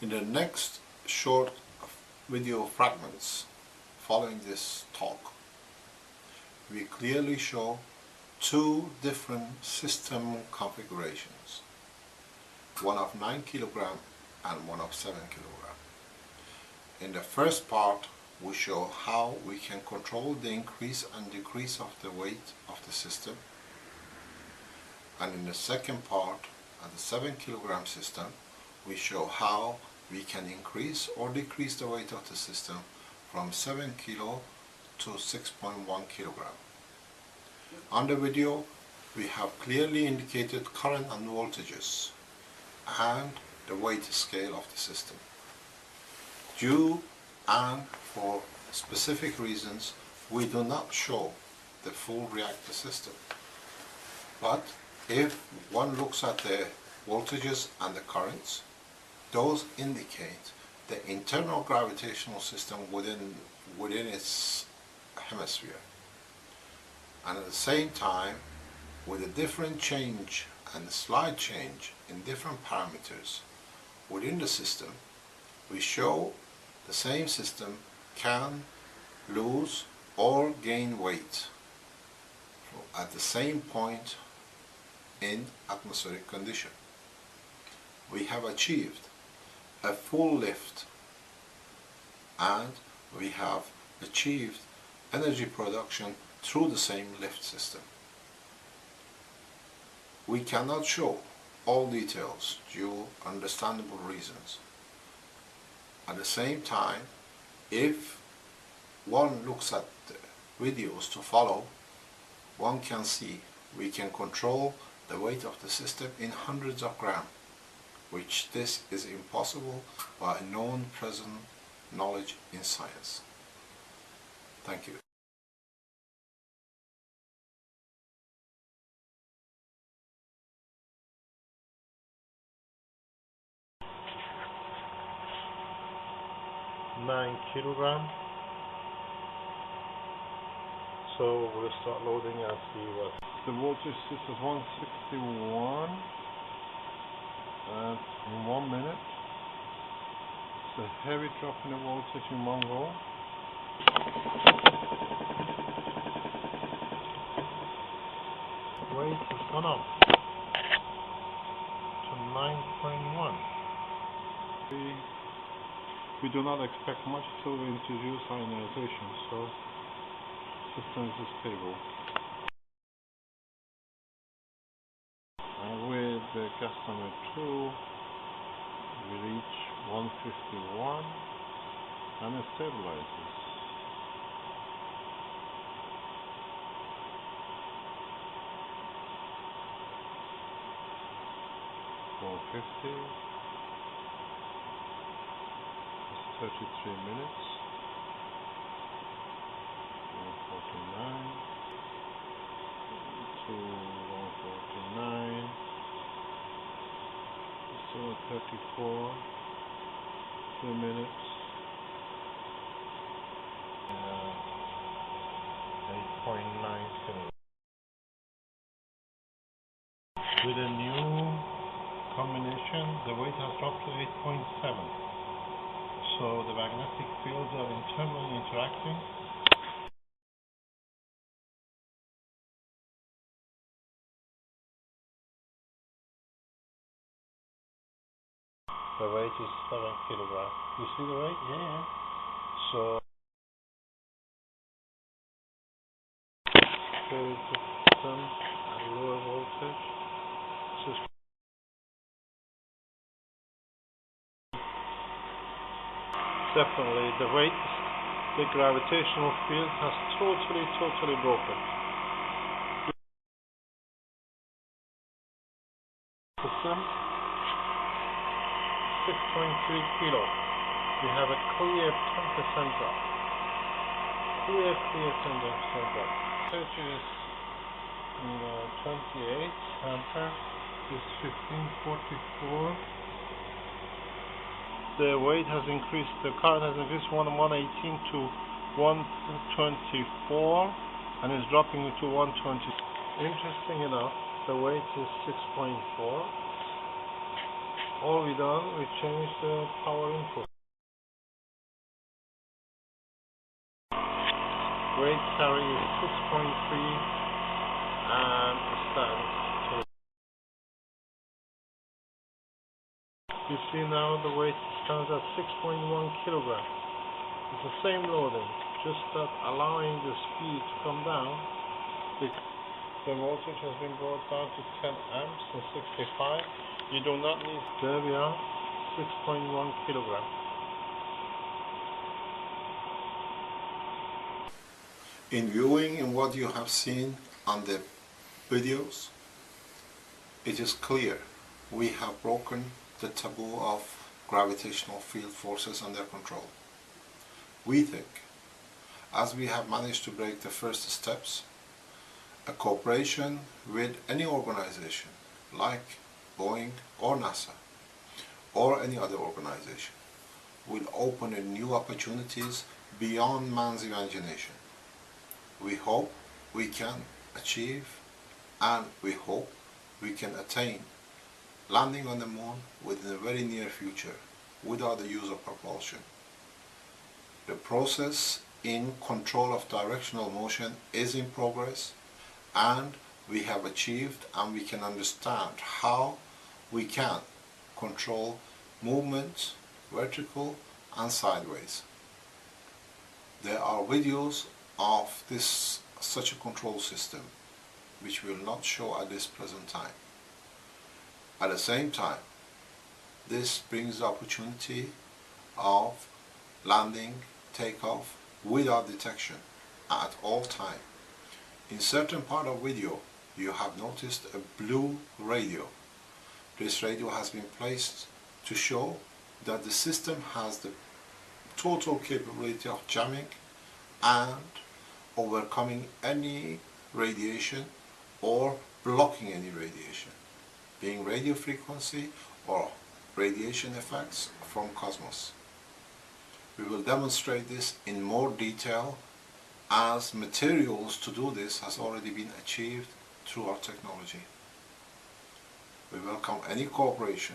In the next short video fragments following this talk, we clearly show two different system configurations, one of 9 kg and one of 7 kg. In the first part, we show how we can control the increase and decrease of the weight of the system, and in the second part, at the 7 kg system, we show how we can increase or decrease the weight of the system from 7 kg to 6.1 kg. On the video, we have clearly indicated current and voltages and the weight scale of the system. Due and for specific reasons, we do not show the full reactor system. But if one looks at the voltages and the currents, those indicate the internal gravitational system within its hemisphere. And at the same time, with a different change and a slight change in different parameters within the system, we show the same system can lose or gain weight at the same point in atmospheric condition. We have achieved a full lift and we have achieved energy production through the same lift system. We cannot show all details due to understandable reasons. At the same time, if one looks at the videos to follow, one can see we can control the weight of the system in hundreds of grams, which this is impossible by known present knowledge in science. Thank you. Nine kilogram. So we'll start loading and see what the voltage is. 161 and in 1 minute. It's a heavy drop in the voltage in one go. Weight has gone up to 9.1. We do not expect much till we introduce ionization, so system is stable. And with the gas number 2, we reach 151 and it stabilizes. $450. 33 minutes, 149 to 149, so 34, 2 minutes, 8.9 kilograms. With a new combination, the weight has dropped to 8.7. So the magnetic fields are internally interacting. The weight is 7 kilograms. You see the weight? Yeah. So there is the system at lower voltage. Definitely, the weight, the gravitational field has totally broken. System, 6.3 kilo. We have a clear 10% drop. Clear 10% drop. Voltage is 28 ampere. Is 1544. The weight has increased, the current has increased from 118 to 124 and is dropping to 120. Interesting enough, the weight is 6.4 all we done, we changed the power input. Weight carry is 6.3 and stands 2. You see now the weight stands at 6.1 kilogram. It's the same loading, just that allowing the speed to come down. The voltage has been brought down to 10 amps and 65. You do not need, there we are, 6.1 kilogram. In viewing in what you have seen on the videos, it is clear we have broken the taboo of gravitational field forces under control. We think, as we have managed to break the first steps, a cooperation with any organization like Boeing or NASA or any other organization will open new opportunities beyond man's imagination. We hope we can achieve and we hope we can attain landing on the moon within the very near future without the use of propulsion. The process in control of directional motion is in progress, and we have achieved and we can understand how we can control movements, vertical and sideways. There are videos of such a control system which we will not show at this present time. At the same time, this brings the opportunity of landing, takeoff without detection at all time. In certain part of video you have noticed a blue radio. This radio has been placed to show that the system has the total capability of jamming and overcoming any radiation or blocking any radiation, being radio frequency or radiation effects from cosmos. We will demonstrate this in more detail as materials to do this has already been achieved through our technology. We welcome any cooperation